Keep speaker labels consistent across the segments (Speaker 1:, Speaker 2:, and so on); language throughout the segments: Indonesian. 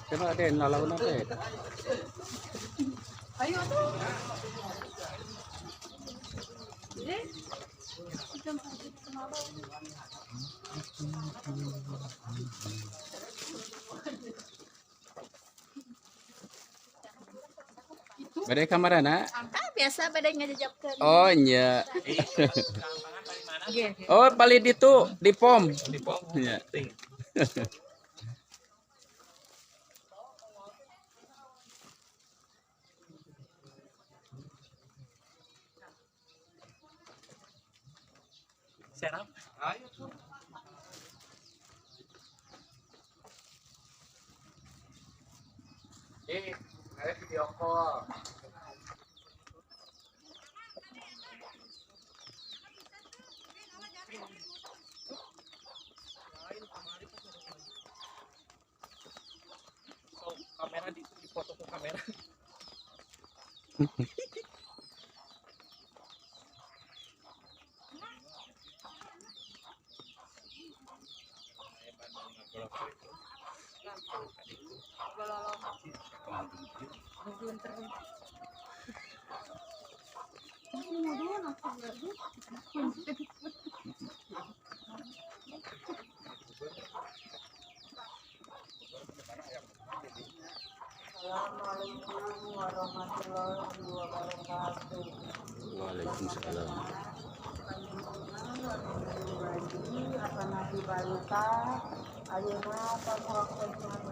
Speaker 1: Coba Den lalau nate.
Speaker 2: Ayo tuh.
Speaker 1: Badai kamarana?
Speaker 2: Biasa badai ngajajabkeun.
Speaker 1: Oh nya. Oh paling itu di pom. Di pom. Nya.
Speaker 3: Serap. Ayo tuh.
Speaker 1: Ada video call.
Speaker 3: Kamera di foto ke kamera.
Speaker 4: Assalamualaikum warahmatullahi wabarakatuh.
Speaker 1: Waalaikumsalam.
Speaker 4: Apa nabi balita ayeuna pangraksan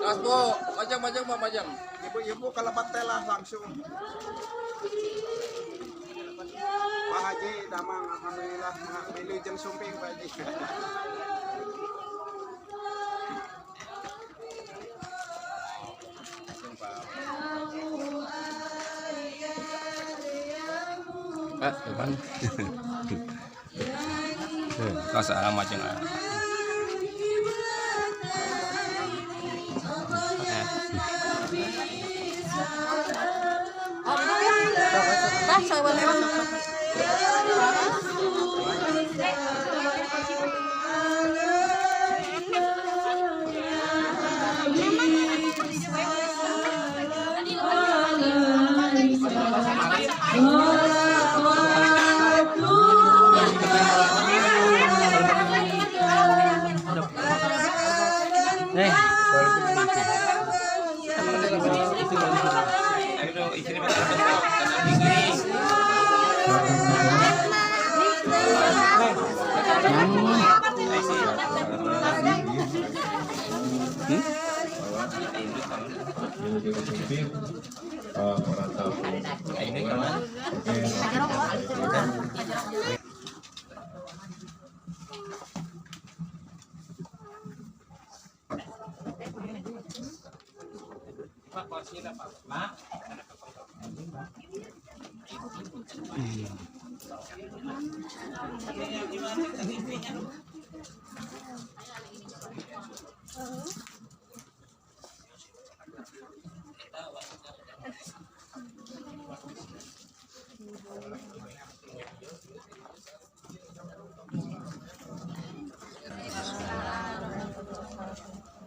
Speaker 1: Gas Bu, majang Pak majang.
Speaker 5: Ibu-ibu kalau telah langsung. Pak Haji damang alhamdulillah milih jeung sumping Pak Haji.
Speaker 1: Pak, depan.
Speaker 3: Kasa alamat yang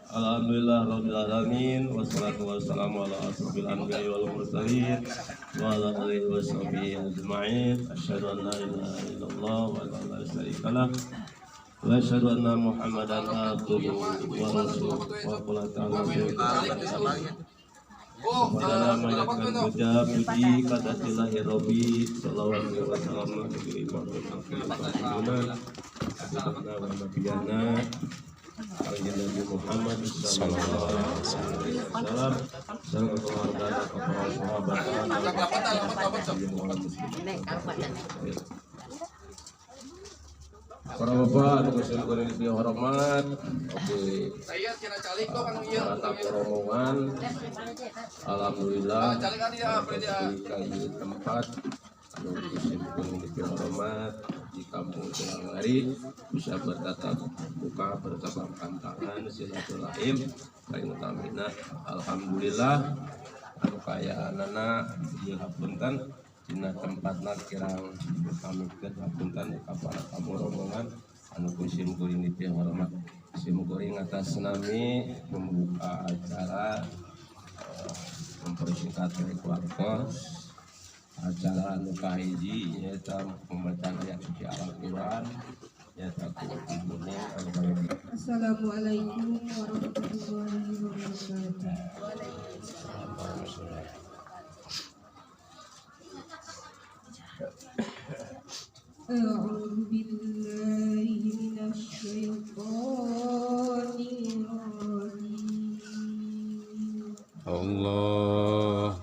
Speaker 6: Alhamdulillah rabbil alamin wassalatu wassalamu ala asrofil anbiya'i wal mursalin wa ala alihi washabihi ajma'in asyhadu an la ilaha illallah wa la syarika lah wa asyhadu anna muhammadan abduhu wa rasuluh wa qala ta'ala Salam menyatakan puja puji kadatillahi Rabbi sallallahu alaihi wasallam nabi Muhammad wa nabiyana Nabi Muhammad sallallahu alaihi wasallam salam keluarga para sahabat para bapak muslim kuring dihormat. Oke.
Speaker 1: Saya kira calik kok kan ieu.
Speaker 6: Rombongan. Alhamdulillah.
Speaker 1: Calik kan dia
Speaker 6: Di tempat anu muslim kuring dihormat di kampung Tulangari bisa bertatap muka bertepakkan tangan silaturahim paling utamina alhamdulillah anu kaya anana dihapunten dina tempatna kirang kami kehapunten para tamu rombongan anu kusim kuring dihormat sim kuring atas nami membuka acara mempersingkat waktu acara anu kahiji nyaeta pembacaan ayat suci Al-Qur'an nyaeta kumpulnya anu kahiji.
Speaker 4: Assalamualaikum warahmatullahi wabarakatuh. A'udzu billahi minasy syaithanir rajim.
Speaker 3: Allah.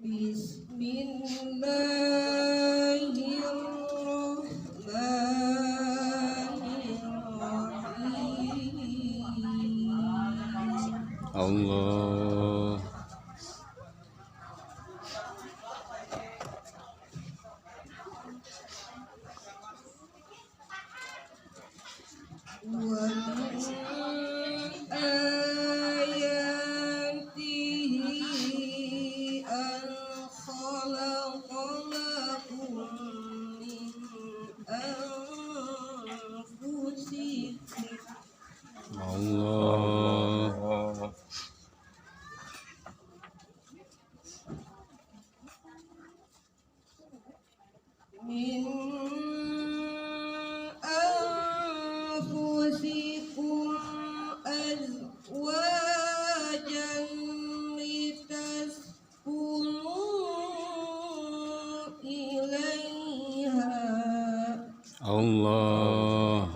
Speaker 4: Bismillahirrahmanirrahim.
Speaker 3: Allah.
Speaker 4: Wa min ayatihi an khalaqa lakum min anfusikum
Speaker 3: Allah.
Speaker 4: min anfusikum azwajan litaskunu ilaiha
Speaker 3: Allah.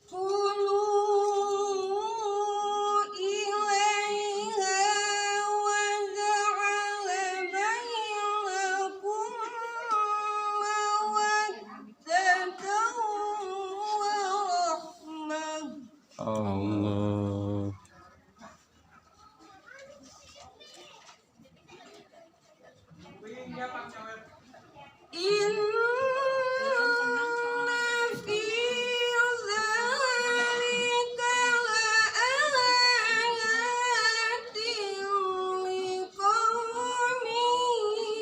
Speaker 4: litaskunu ilaiha wa ja'ala bainakum mawaddatan wa rahmah.
Speaker 3: Allah.
Speaker 4: Inna fi dzalika laayatin liqaumin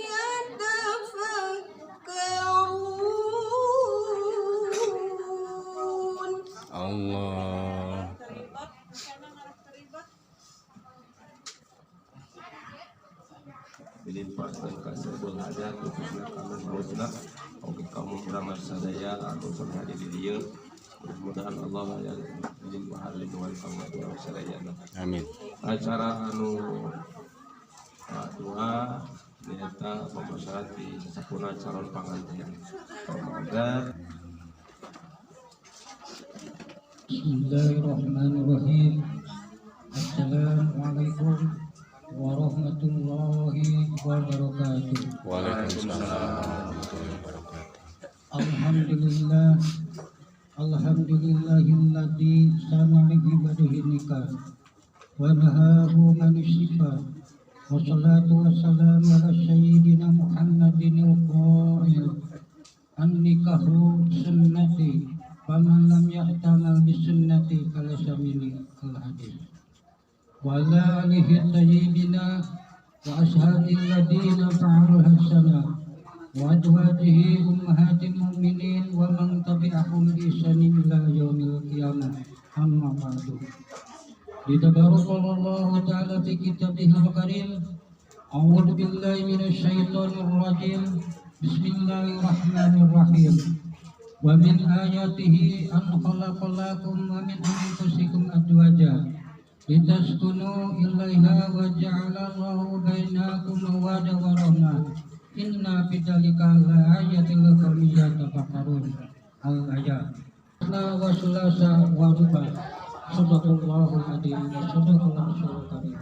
Speaker 4: yatafakkarun.
Speaker 3: Allah.
Speaker 6: Dilimpahkan kasebul hajat khususnya kamu musnah oke kamu beramal sadaya atau hadir di dia mudah-mudahan Allah yang dilimpah lindungan kamu beramal sadaya.
Speaker 3: Amin.
Speaker 6: Acara anu dua nyata pemasaran di sesapuna calon pengantin Ramadan.
Speaker 7: Bismillahirrahmanirrahim. Assalamualaikum warahmatullahi wabarakatuh.
Speaker 3: Waalaikumsalam warahmatullahi wabarakatuh.
Speaker 7: Alhamdulillah. Alhamdulillahilladzi sana li ibadihi nikah wa nahahu manusifa. Wassalatu wassalamu ala sayyidina Muhammadin al-qa'il an-nikahu sunnati faman lam yahtamal bisunnati falaysa minni al-hadis. Wa ala alihi tayyibina wa ashabil ladina fa'alul hasana wa azwajihi ummahatil mu'minin wa man tabi'ahum bi ihsanin ila yaumil qiyamah. Amma ba'du. Tabarakallahu ta'ala fi kitabihil karim. A'udzu billahi minasyaitonir rajim. Bismillahirrahmanirrahim. Wa min ayatihi an khalaqalakum wa min anfusikum azwaja litaskunu ilaiha wa ja'ala Allahu bainakum mawaddah wa rahmah. Inna fi dzalika laayatin liqaumin yatafakkarun. Al-ayat. Wa sulasa wa ruba. Sadaqallahul adzim wa sadaqallahu rasulul karim.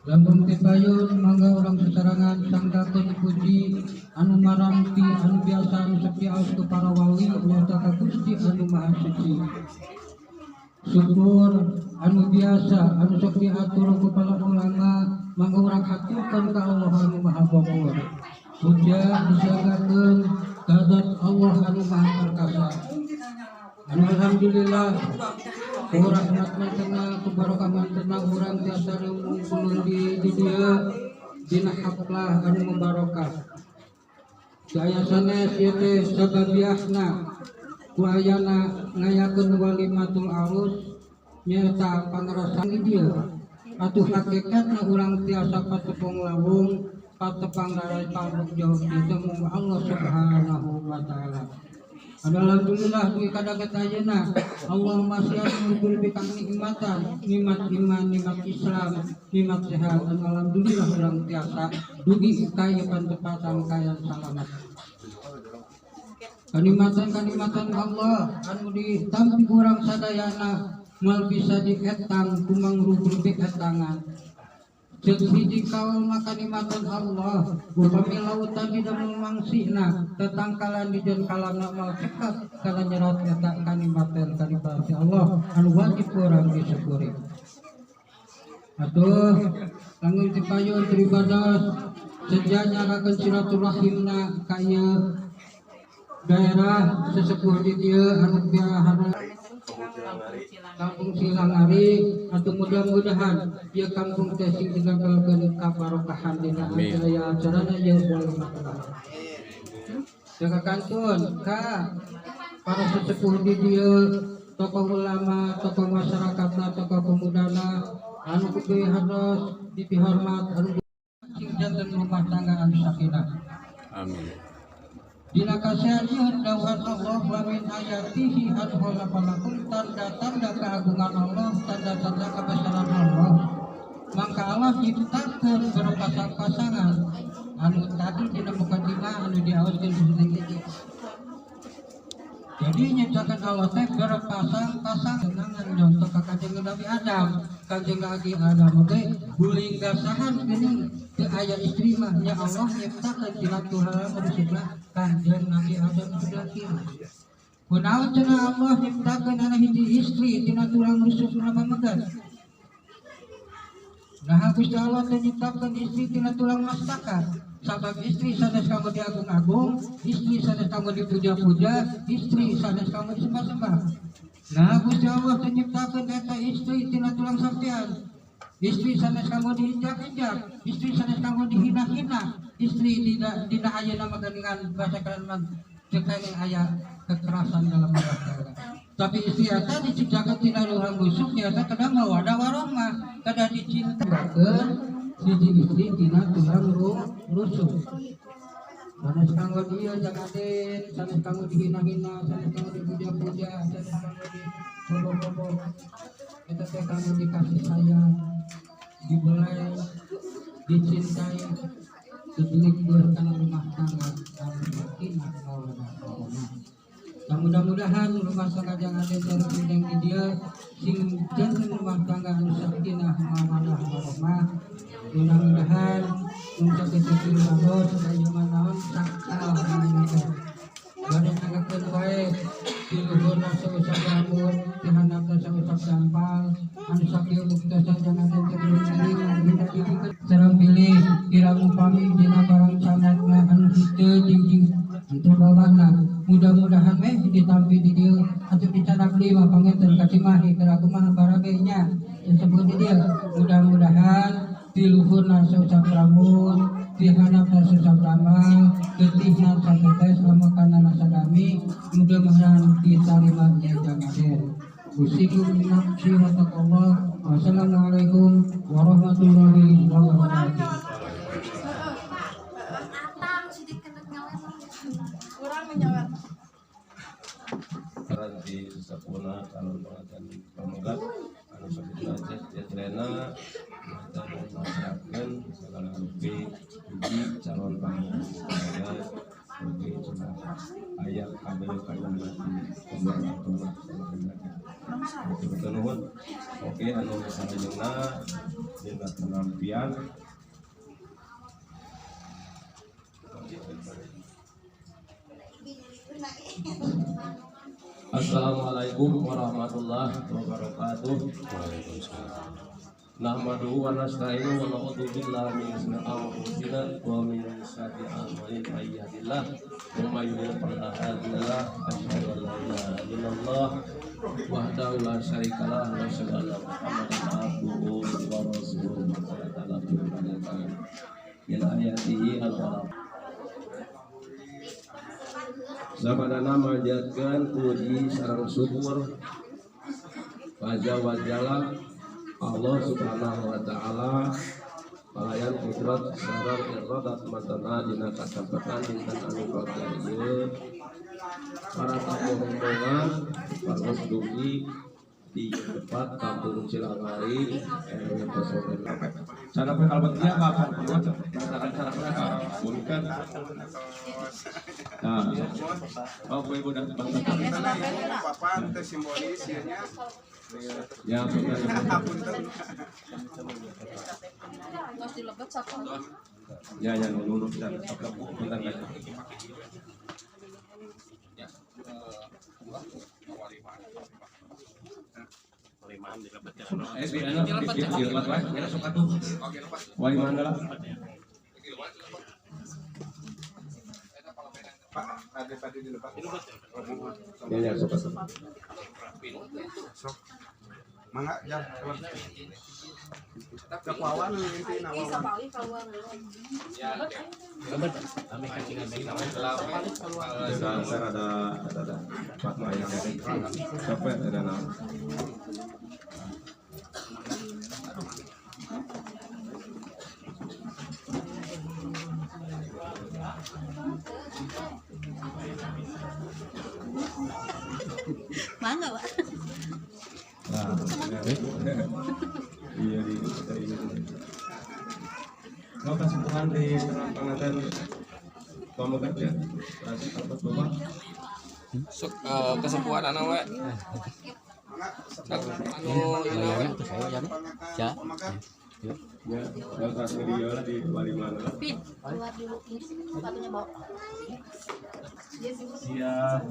Speaker 7: Lambung pipayun mangga orang sesarangan sangkakeun puji anu marampi anu biasa anu sepi aos ke para wali nyata ka Gusti anu Maha Suci. Syukur anu biasa anu sok diatur ku para ulama mangga urang haturkeun ka Allah anu Maha Ghaffur. Puja disanggakeun ka zat Allah anu Maha Perkasa. Alhamdulillah rahmatna tenang kubarokah mantena urang tiasa ngumpul di dieu dina haflah anu mubarokah. Saya sanes ieu teh sababiahna ku ayana ngayakeun walimatul arus nyaeta pangrasan di dieu. Atuh hakikatna urang tiasa patepung lawung patepang rarai pamuk jauh ditemu Allah Subhanahu wa taala. Alhamdulillah dugi kadaget ayeuna Allah masih ngumpul bikang nikmatan, nikmat iman, nikmat Islam, nikmat sehat. Alhamdulillah urang tiasa dugi kaya pantepatan kaya salamet. Kanikmatan Allah anu ditampi urang sadayana moal bisa dietang kumangruh etangan. Jadi kau makanikmatan Allah, upami lautan di dalam mangsina, tetangkalan di jan kalam nama cekat, kalau nyerat kata kanikmatan Allah, anu wajib orang disyukuri. Atuh, langit dipayun beribadah, sejanya akan silaturahimna kaya daerah sesepuh di dia anu biahana. Kampung Silangari atau mudah-mudahan ya kampung tesing digagalkan kabarokahan dina acarana ya boleh masalah. Jaga kantun ka para sesepuh di dia tokoh ulama, tokoh masyarakatna, tokoh pemudana anu kudu hados dihormat anu janten rumah tangga anu sakinah. Amin. Dina kasihanian dawuhan Allah wa min ayatihi an khalaqalakum tanda-tanda keagungan Allah, tanda-tanda kebesaran Allah. Maka Allah ciptakeun berpasang-pasangan anu tadi dina mukadimah anu diaoskeun di sini. Jadi nyiptakeun Allah teh berpasang-pasang dengan contoh ka Kanjeng Nabi Adam. Kanjeng Nabi Adam teh guling gasahan geuning teu aya istri mah nya Allah nyiptakeun silaturahmi rusukna Kanjeng Nabi Adam sudah kira. Kunaon cenah Allah nyiptakeun ana hiji istri tina tulang rusukna pamegat. Nah Gusti Allah teh nyiptakeun istri tina tulang mastaka. Sabab istri sanes kamu diagung-agung, istri sanes kamu dipuja-puja, istri sanes kamu disembah-sembah. Nah Gusti Allah teh nyiptakeun eta istri tina tulang sampean. Istri sanes kamu diinjak-injak, istri sanes kamu dihina-hina, istri tidak ayeuna mah dengan bahasa kalimat cekane aya kekerasan dalam rumah tangga. Tapi istri eta diciptakeun tina ruang busuk nyata kada mawaddah warahmah, kada dicintakeun siji istri tina tulang rusuk. Sanes kanggo dia jagaden, sanes kanggo dihina-hina, sanes kanggo dipuja-puja, sanes kanggo dibobo-bobo. Eta teh kanggo dikasih sayang, dibelai, dicintai, dibelikan rumah tangga dan sakinah mawaddah warahmah. Mudah-mudahan rumah tangga jangan ada penting di dia sing jangan rumah tangga anu sakinah mawaddah warahmah. Mudah-mudahan untuk rezeki Allah sedaya manaon sakal maneh. Bade ngagakeun wae di luhurna sausap rambut, di handapna sausap sampal, anu sakieu muktasan jangan terkering dina dipikeun sareng pilih kirang upami dina barang camatna anu hiteu jingjing untuk bawahna. Mudah-mudahan ditampi di dieu atuh dicadak deui mah pangeun kacimahi keur kumaha barabenya disebut di dieu. Mudah-mudahan di luhurna sausap rambut, di handapna sausap ramal, getihna satetes lamun kana sadami, mudah-mudahan ditarima jeung jagaden. Usikum nafsi wa taqallah. Wassalamualaikum warahmatullahi wabarakatuh.
Speaker 6: Ranti Sapuna calon pengantin pemegat anu sabda Jetrena dan masyarakat segala rupi uji calon pengantin oke cuma ayat kabel kajian betul nuhun oke anu salajengna dina penampian Assalamualaikum warahmatullahi wabarakatuh.
Speaker 3: Waalaikumsalam.
Speaker 6: Nahmaduhu wa nasta'inu wa na'udzu billahi min syururi anfusina wa min sayyiati a'malina may yahdihillah wa may yudlil fala hadiya lahu asyhadu an la ilaha illallah wahdahu la syarika lahu wa asyhadu anna Muhammadan abduhu wa rasuluhu ila ayatihi al-qalam. Sabadana manjatkeun puji sareng syukur wajah wajalla Allah Subhanahu wa taala palayan kudrat sareng iradat matana dina kasempatan dinten anu bagja ieu para tamu rombongan paros dugi di tempat Kampung Cilangari RW 08. Cara pekalbetnya kapan buat cara bukan. Nah, oh ibu dan
Speaker 5: papan teh simbolis ieu nya.
Speaker 6: Ya, ya, lulus dan bentar lagi.
Speaker 5: Pak, ada tadi di depan.
Speaker 6: Ya, sok.
Speaker 5: Sok. Mangga jalan. Kekuawan inti nawawan.
Speaker 6: Saya ada Pak Maya dari capek ada nama.
Speaker 2: Mangga, Pak.
Speaker 6: Nah, iya di mau kesimpulan di pengantin pemegat ya kasih apa bapak
Speaker 1: Kesempuhan anak we.
Speaker 3: Ya.
Speaker 6: ya bapak video lah di Bali mana lah
Speaker 2: Pin, keluar dulu ini sepatunya bawa.
Speaker 6: siap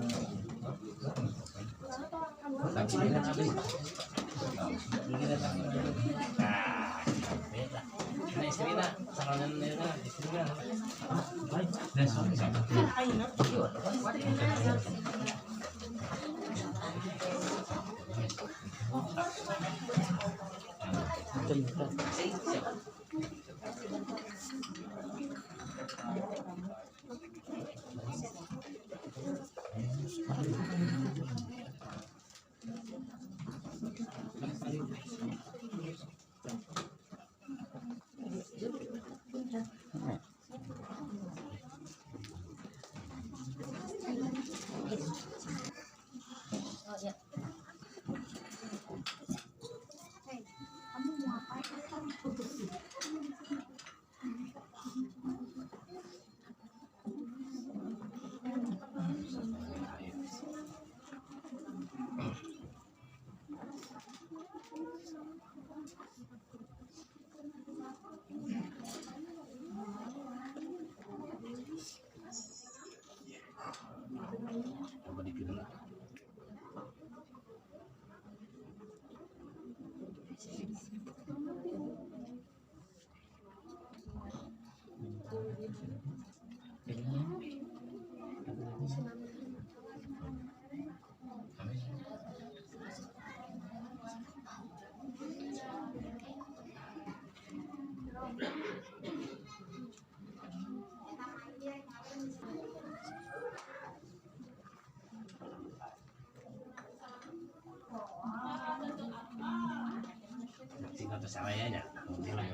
Speaker 8: sarayanya. Alhamdulillah.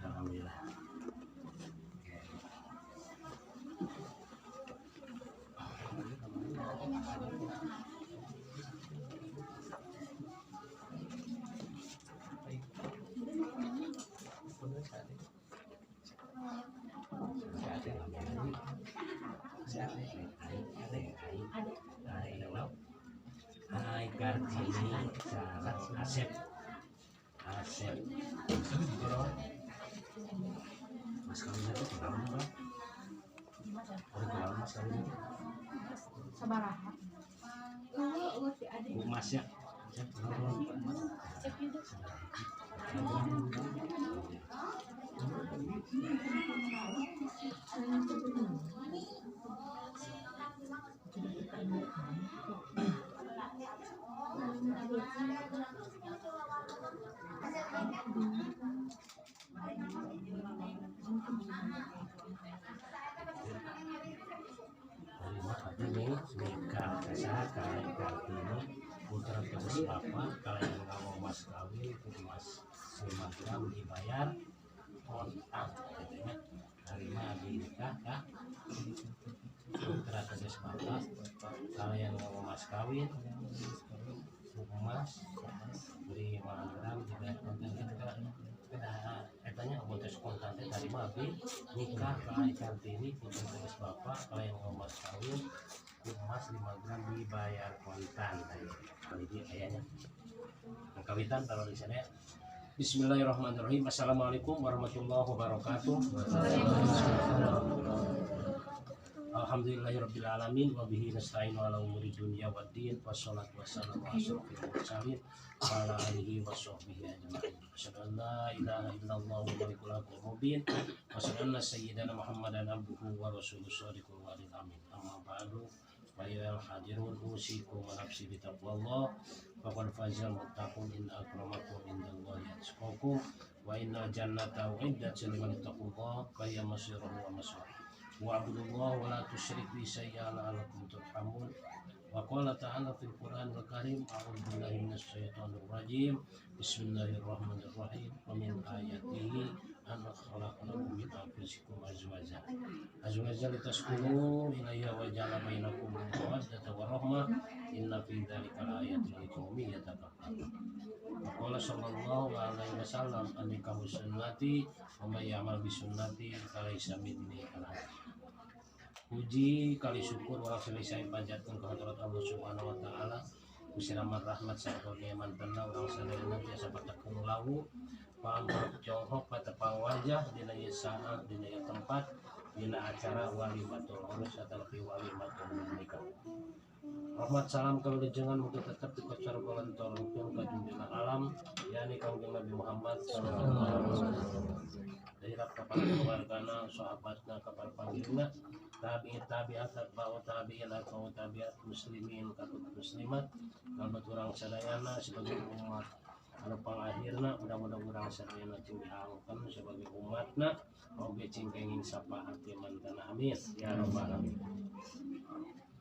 Speaker 8: Alhamdulillah. Hai Kartini, Sarah, Asep, Mas kawin itu berapa kan? Berapa mas kawin itu?
Speaker 2: Sabaraha.
Speaker 8: Bu Mas ya. Ini nikah kesah kalian Kartini putra terus bapak kalian mau mas kawin itu mas 5 gram dibayar kontak katanya terima di nikah kah putra terus bapak kalian mau mas kawin mas beri 5 gram dibayar kontak katanya putus kontaknya dari mabi nikah kalian Kartini putra terus bapak kalian mau mas kawin emas 5 gram dibayar kontan. Kali ini kayaknya kawitan taruh di sana. Bismillahirrahmanirrahim. Assalamualaikum warahmatullahi wabarakatuh. Alhamdulillahirabbil alamin wa bihi nasta'inu ala umuri dunya waddin wassalatu wassalamu ala asyrofil mursalin wa ala alihi washabbihi ajmain. Asyhadu an la ilaha illallah wa malikul haqqil mubin wa asyhadu anna sayyidana Muhammadan abduhu wa rasuluhu shadiqul wa'dil amin. Amma ba'du. Wahai hadirun usikum wa nafsi bi taqwallah faqad fazal muttaqun in akramakum indallahi atqakum wa inna jannata uiddat liman taqwa fa hiya masirun wa masir wa abudullah wa la tusyrik bi syai'an la'allakum turhamun wa qala ta'ala fil qur'anil karim a'udzu billahi minasyaitonir rajim bismillahirrahmanirrahim wa min ayatihi an khalaqalakum min anfusikum azwajan litaskunu ilayha wa ja'ala bainakum mawaddatan wa rahmah inna fi dzalika laayatin liqaumin yatafakkarun. Qala sallallahu alaihi wasallam annikahu sunnati wa may ya'mal bi sunnati falaysa minni. Puji kali syukur wa saya panjatkan ke hadirat Allah Subhanahu wa taala. Kusiramat rahmat sarta nikmat tenang urang sadaya tiasa patekun lawu pamrok jonghok patepang wajah dina ieu saat dina ieu tempat dina acara walimatul urus atau walimatul nikah. Rahmat salam kawilujengan mugi tetep dikocar golontorkeun ka junjungan alam yakni Kangjeng Nabi Muhammad sallallahu alaihi wasallam. Dari kepada keluargana, sahabatna, kepada panggilna, tabi'at, atba'u tabi'in, atba'u tabi'at, muslimin, katut muslimat, kalbat urang sadayana sebagai umat. Anu pangakhirna, mudah-mudahan urang sadayana cing diangkan sebagai umatna, oge cing kenging sapaat mantana amin, ya rabbal alamin.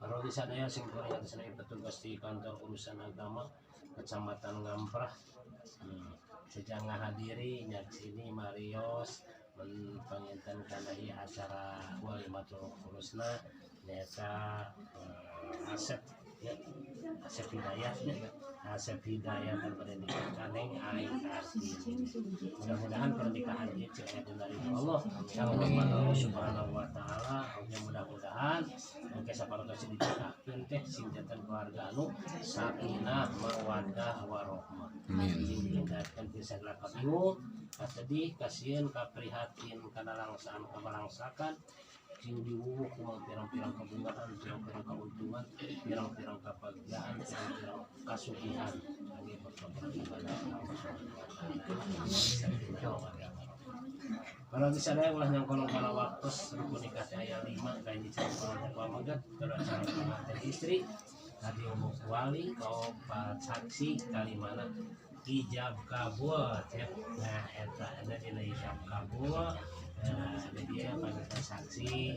Speaker 8: Kalau di sadaya sing kurang atas petugas di kantor urusan agama Kecamatan Ngamprah. Sejak ngahadiri nyak sini Marios penginten kana ieu acara walimatul urusna nyata Asep ya Asep Hidayah ya Asep Hidayah dan pernikahan kaneng Aing Kartini. Mudah-mudahan pernikahan ieu ceuk dari Allah yang Allah Subhanahu wa taala. Mudah-mudahan engke saparotos diciptakeun teh sing janten keluarga anu sakinah mawaddah warahmah. Ditingkatkan bisa gelap bingung, kasedih, kasieun, kaprihatin, kadalangsaan, kabalangsakan, sing diwuwuh kumaha pirang-pirang kabungahan, pirang-pirang kauntungan, pirang-pirang kabagjaan, pirang-pirang kasugihan. Kami bertobat kepada Allah Subhanahu wa taala. Kalau di sana ulah yang kolong kala waktu rukun nikah aya 5 kayak di cara pamagat terus cara pengantin istri tadi umum wali kau saksi kalimana ijab kabul ya. Nah eta dina ijab kabul jadi dia pada saksi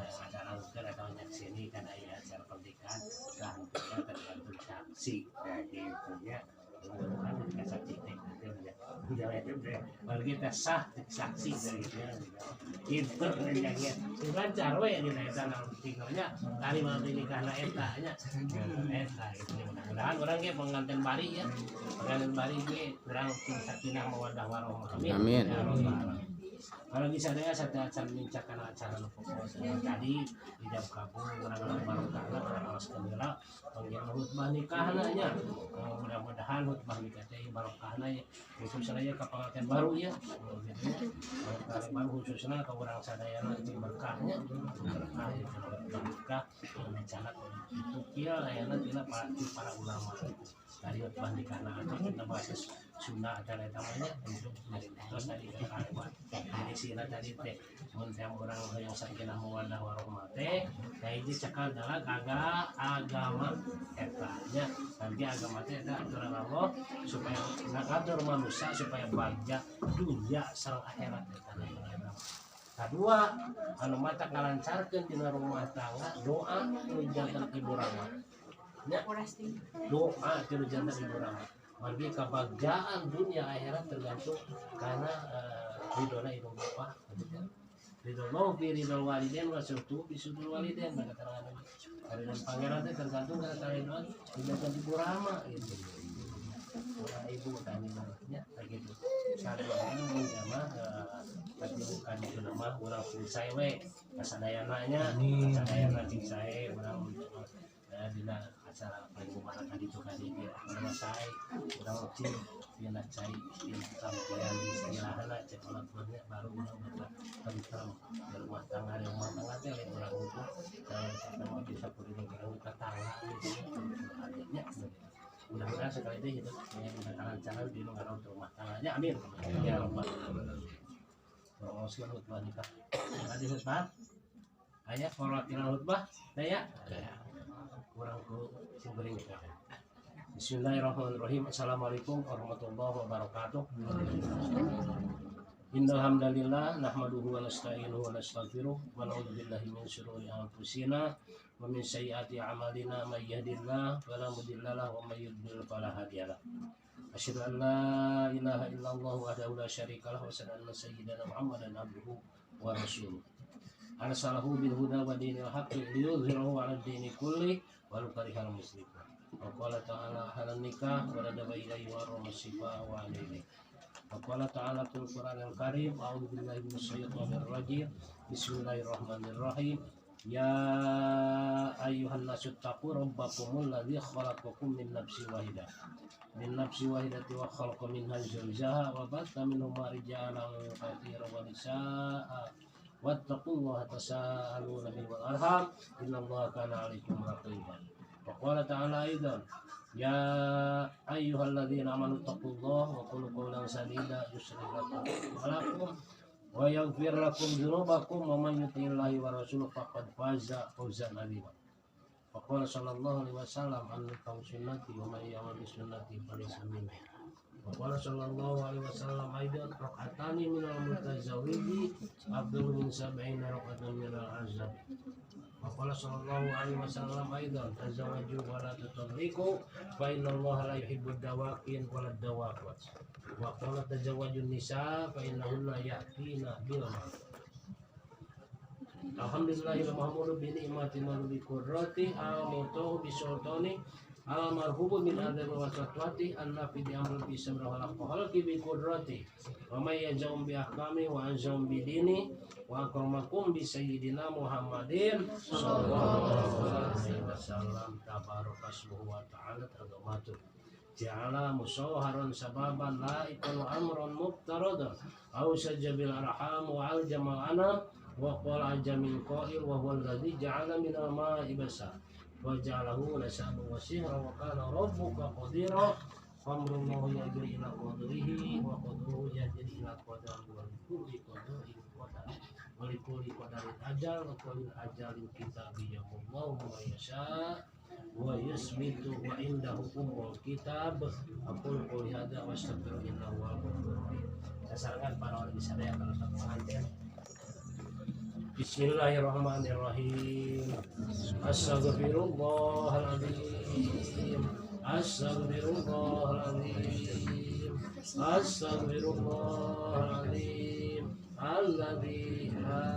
Speaker 8: acara ukur atau nyaksini kan aya acara pernikahan kan tergantung saksi ya gitu ya. Mudah-mudahan saksi teh Baru kita sah saksi dari itu yang lancar we kita eta tinggalnya dari mana ini karena etanya eta itu mudah-mudahan orang ge pengantin bari ya pengantin bari ge kurang sakinah mawaddah warahmah
Speaker 3: Amin.
Speaker 8: ya rabbal alamin. Kalau bisa saya satu acara mencakan acara pokok tadi tidak kabur orang-orang baru kalah orang awas kendala panggil khutbah nikahnya mudah-mudahan khutbah nikah teh barokahna ya khusus saya ke pengantin baru ya gitu ya pengantin baru khususnya ke orang sadayana di berkahnya berkah itu berkah bicara itu kia layana tidak para ulama dari khutbah nikahna atau kita bahas sunnah acara namanya untuk terus tadi kalimat jadi sila tadi teh yang orang yang sakinah mawaddah warahmah teh kayak ini cakal adalah agama etanya nanti agama teh ada aturan Allah supaya ngatur manusia supaya bagja dunia sareng akhirat kedua anu mata ngalancarkeun dina rumah tangga doa nu jantan ibu rahmat nya doa nu jantan ibu rahmat bagi kebahagiaan dunia akhirat tergantung karena ridona ibu bapak ridho mau ridho waliden wasutu bisudul waliden pada keterangan dari dan pangeran itu tergantung karena kalian tidak ibu rama gitu ibu tani namanya begitu satu ini menjama tapi bukan itu nama orang saya we kasadayana cing saya orang dina acara pengumuman tadi itu kan dia nama saya udah cing dia nak cai dia sampean istilahnya cek alatnya baru orang tentang rumah tangga teh orang itu kalau bisa punya rumah tangga gitu adanya mudah-mudahan sekali itu gitu yang kita lancarkan di rumah tangganya amin ya rabbal alamin. Promosikan khutbah nikah tadi khutbah ayah perwakilan khutbah saya kurang ku singering kita. Bismillahirrahmanirrahim. Assalamualaikum warahmatullahi wabarakatuh. Innal hamdalillah nahmaduhu wa nasta'inuhu wa nastaghfiruh wa na'udzu billahi min shururi anfusina wa min sayyiati a'malina may yahdihillahu fala mudilla lahu wa may yudlil fala hadiya lahu. Asyhadu an la ilaha illallah wahdahu la syarika lahu wa asyhadu anna sayyidana Muhammadan abduhu wa rasuluh. Arsalahu bil huda wa dinil haqqi liyudhhirahu 'ala ad-dini kulli walau karihal muslimun. Wa qala ta'ala halan nikah wa radaba ilaihi wa ramasifa wa alaihi. Wa qala ta'ala fil Qur'anil Karim a'udzu billahi minasyaitonir rajim. Bismillahirrahmanirrahim. Ya ayyuhan nasu taqu rabbakumul ladzi khalaqakum min nafsin wahidah. Min nafsin wahidati wa khalaqa minha zawjaha wa batha minhuma rijalan katsiran wa nisaa'a. Wattaqullaha tasaaluna bihi wal arham innallaha kana 'alaikum raqiba. Wa qala ta'ala aidan ya ayyuhalladzina amanu taqullaha wa qulu qawlan sadida yuslih lakum a'malakum wa yaghfir lakum dzunubakum wa man yuti'illaha wa rasulahu faqad faza fawzan 'azima. Wa qala sallallahu alaihi wasallam an-nikah sunnati wa man ya'mal bi sunnati falaysa minni. Wa qala sallallahu alaihi wasallam aidan raqatani minal mutazawwiji afdalu min 70 raqatan minal azab. Wa qala sallallahu alaihi wasallam aidan tazawwaju wa la tutarriku fa innallaha la yuhibbud dawaqin wa lad dawaqat. Wa qala tazawwajun nisa fa innahunna ya'tina bil ma'ruf. Alhamdulillahil mahmudu bi ni'matin wa bi qudrati al-mutu bi sultani al-marhubu min adab wa satwati an-nafi bi amri bi samra wa al-qalbi bi qudrati wa may yajum bi ahkami wa anjum bi dini wa akramakum bi sayyidina Muhammadin sallallahu alaihi wasallam tabarakasmuhu wa ta'ala tagamatu ja'ala musawharan sababan la ikanu amran muqtaradan aw sajabil arham wa al-jama'ana wa qala ajamin qa'il wa huwa alladhi ja'ala minal ma'i basa wa ja'alahu nasabu wa sihra wa kana rabbuka qadira famruhu yajri ila qadrihi wa qadruhu yajri ila qadar wa kulli qadarin qadar wa likulli qadarin ajal wa kulli ajalin kitabiyya wallahu ma yasha wa yusbitu wa indahu ummul kitab aqul qouli hadza wa astaghfirullah wa atubu ilaih. Sasaran para orang bisa daya kalau pengantin. Bismillahirrahmanirrahim. Astaghfirullahaladzim. Astaghfirullahaladzim. Astaghfirullahaladzim alladzi la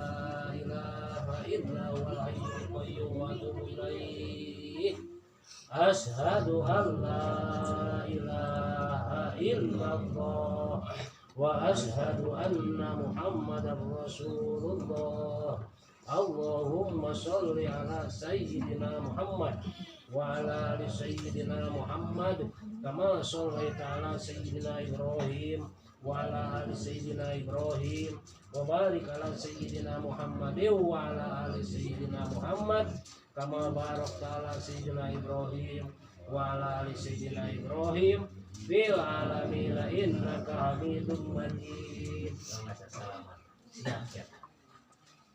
Speaker 8: ilaha illa huwal hayyul qayyum wa atubu ilaih. Asyhadu an la ilaha illallah wa asyhadu anna Muhammadar Rasulullah. Allahumma sholli ala sayyidina Muhammad wa ala ali sayyidina Muhammad kama shallaita ala sayyidina Ibrahim wa ala ali sayyidina Ibrahim wa barik ala sayyidina Muhammad wa ala ali sayyidina Muhammad kama barakta ala sayyidina Ibrahim wa ala ali sayyidina Ibrahim fil alamin innaka Hamidum Majid. Siap.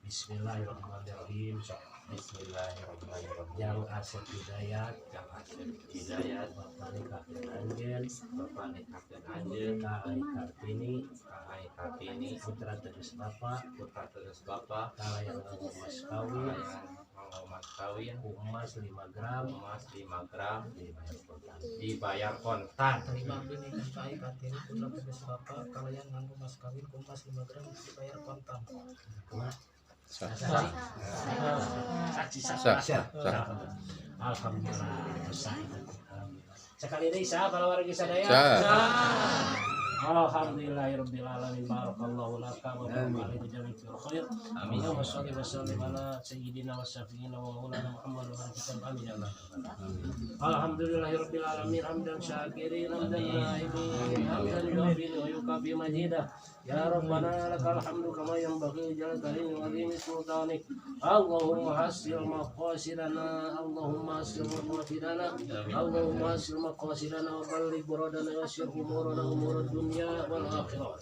Speaker 8: Bismillahirrahmanirrahim.
Speaker 3: Bismillahirrahmanirrahim.
Speaker 8: Yang asal hidayat,
Speaker 3: Bapak Nikahkan Anjeun, Kai Kartini,
Speaker 8: putra tegas Bapak,
Speaker 3: kalayan
Speaker 8: mas kawin, emas 5 gram,
Speaker 3: dibayar kontan.
Speaker 2: Terima bini Kai Kartini putra tegas Bapak kalian nganggo mas kawin kumas 5 gram dibayar kontan.
Speaker 8: saksi. Alhamdulillah. Sekali ini sah kalau warga sadaya. Alhamdulillahirabbil alamin. Barakallahu laka wa barik jami'il khair. Amin. Wa shalli wa sallim ala sayyidina wa syafiina wa maulana Muhammad wa barakatuh. Amin ya Allah. Alhamdulillahirabbil alamin. Hamdan syakirin, hamdan na'imin, hamdan yu'afini wa yukafi majidah. Ya Rabbana lakal hamdu kama yanbaghi li jalali wa azimi sultanik. Allahumma hasil maqasidana, Allahumma hasil maqasidana, Allahumma hasil maqasidana wa balligh buradana wa syir umurana umurad dunya wal akhirah.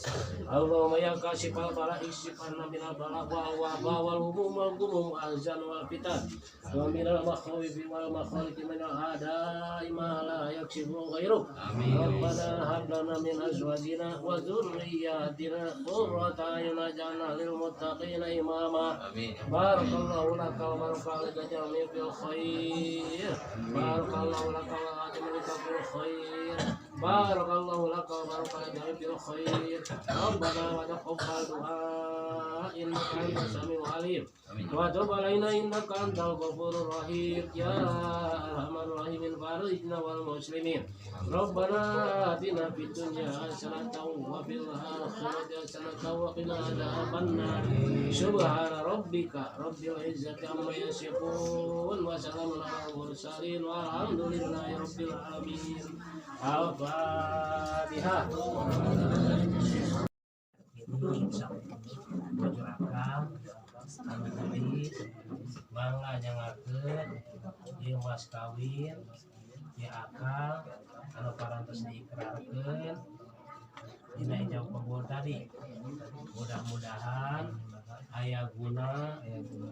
Speaker 8: Allahumma ya kasifal bala isifana minal bala wal humum wal gumum azan wal fitan wa minal makhawifi wal makhaliqi minal a'da'i ma la yaksibu ghairuk. Rabbana hab lana min azwajina wa dhurriyyatina qurrata a'yun waj'alna lil muttaqina imama. Barakallahu laka wa barakallahu jami'il fil khair. Barakallahu laka wa jami'il fil khair. Barakallahu laka wa barakallahu jami'il fil khair. Rabbana wa taqabbal du'a innaka antas samiul alim. Wa tub alaina innaka antal ghafurur rahim. Ya arhamar rahimin farijna wal muslimin. Rabbana atina fid dunya hasanatan wa fil akhirati hasanatan wa qina adzabannar. Subhana rabbika rabbil izzati amma yasifun wa salamun alal mursalin walhamdulillahi rabbil alamin. Al-Fatihah. Bangga jangakeun ieu mas kawin ieu akal anu parantos diikrarkeun dina ijab kabul tadi. Mudah-mudahan aya guna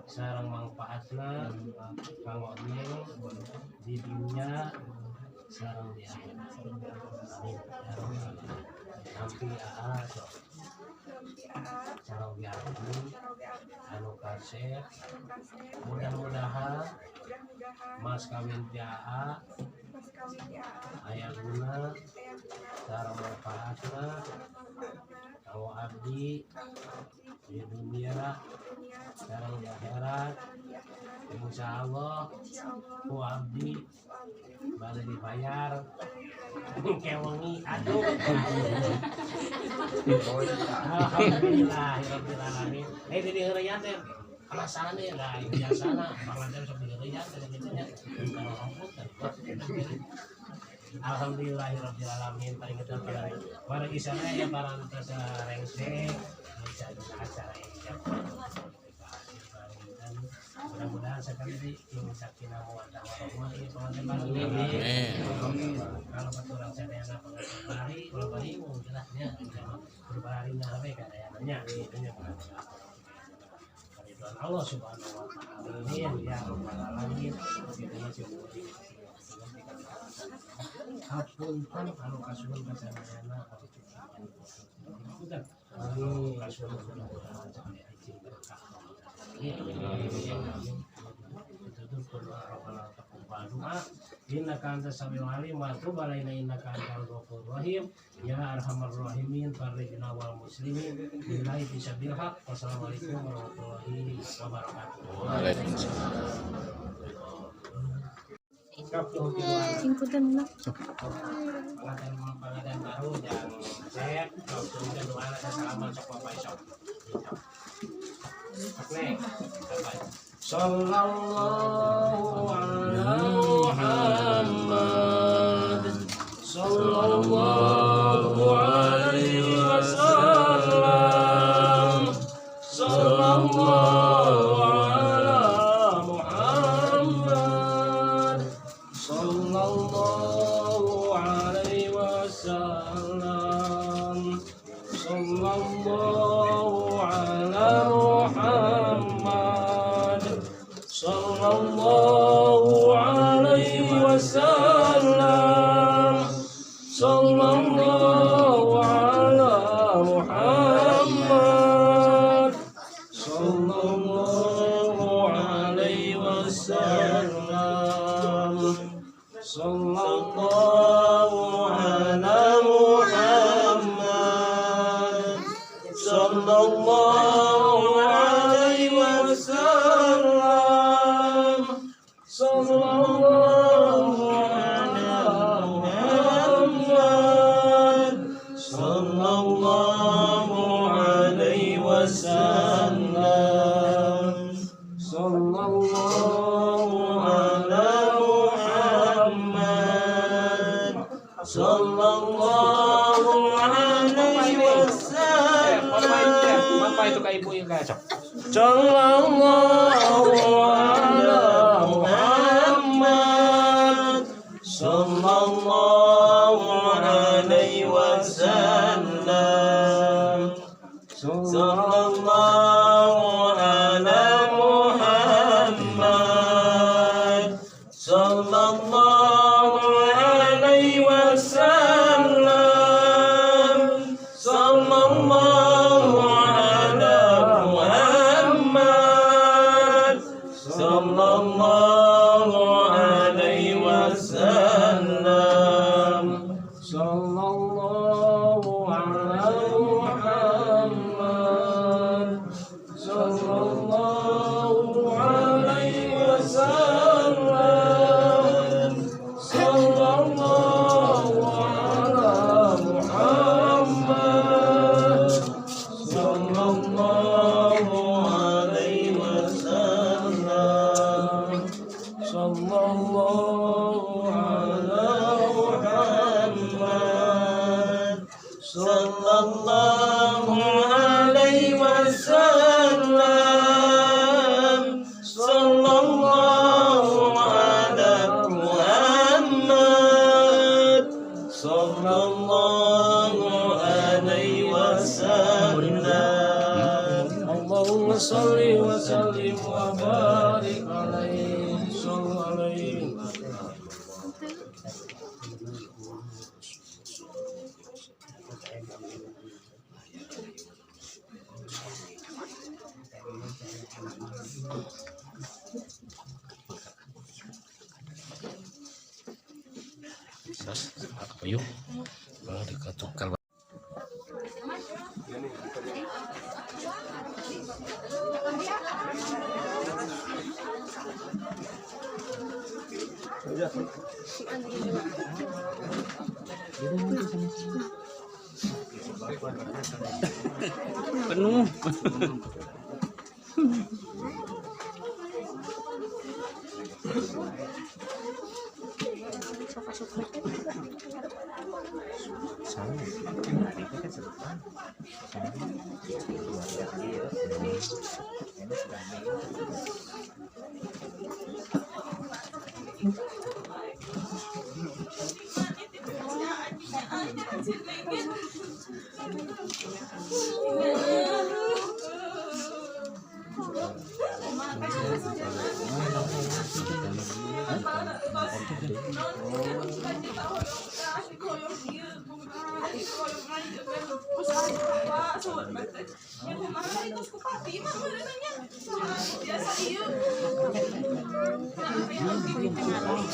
Speaker 8: sareng mangpaatna kanggo neng di dunia sareng di akhirat. Amin. Nampi aa sareng biarpun anu kasih mudah-mudahan mas kawin jaa aya guna sareng manfaatna kanggo abdi di dunia sareng di akhirat. Insyaallah ku abdi bade dibayar kewengi aduh. Alhamdulillahirabbil alamin. Di diheureuyan teh alasane da biasana panganten sok diheureuyan teh kitu nya. Alhamdulillahirabbil alamin. Paling kita para kisana ya parantos rengsek acara ini. Mudah-mudahan sekali ini sakinah mawaddah warahmah ini pengantin kalau baturan sadayana pengantin bari kalau bari mau jelasnya berbarinya apa kadayanya itunya ridwan Allah subhanahu wa ta'ala. Amin ya rabbal alamin. Hapunten anu kasuhun kasadayana amin kasuhun mudah-mudahan sampai izin berkah. Itu doa Rabbana taqabbal doa. innaka antas samiul alim wa tub alaina innaka antal ghafurur rahim ya arhamar rahimin farrijna wal muslimin billahi bisabil haq. Wassalamualaikum warahmatullahi wabarakatuh. Pengantin baru dan saya kemudian doa dan salaman sok bapak isok. Oke, sallallahu ala Muhammad sallallahu alaihi wasallam sallallahu ala Muhammad sallallahu alaihi wasallam sallallahu ala Muhammad sallallahu alaihi wasallam sallallahu ala Muhammad sallallahu alaihi wasallam sallallahu ala Muhammad sallallahu alaihi wasallam sallallahu ala Muhammad sallallahu alaihi wasallam sallallahu ala Muhammad sallallahu alaihi wasallam. Apa itu Kak Ibu yang kacau? Sallallahu ala Muhammad sallallahu alaihi wasallam sallallahu ala Muhammad sallallahu alaihi wasallam sallallahu ala Muhammad sallallahu alaihi wasallam sallallahu ala Muhammad sallallahu alaihi wasallam sallallahu ala Muhammad sallallahu alaihi wasallam sallallahu ala Muhammad sallallahu alaihi wasallam sallallahu ala Muhammad sallallahu alaihi wasallam. Allahumma shalli wa sallim wa barik alaihi sallallahu alaihi. Apa yuk? Dikatukar.
Speaker 9: Penuh.
Speaker 4: Datang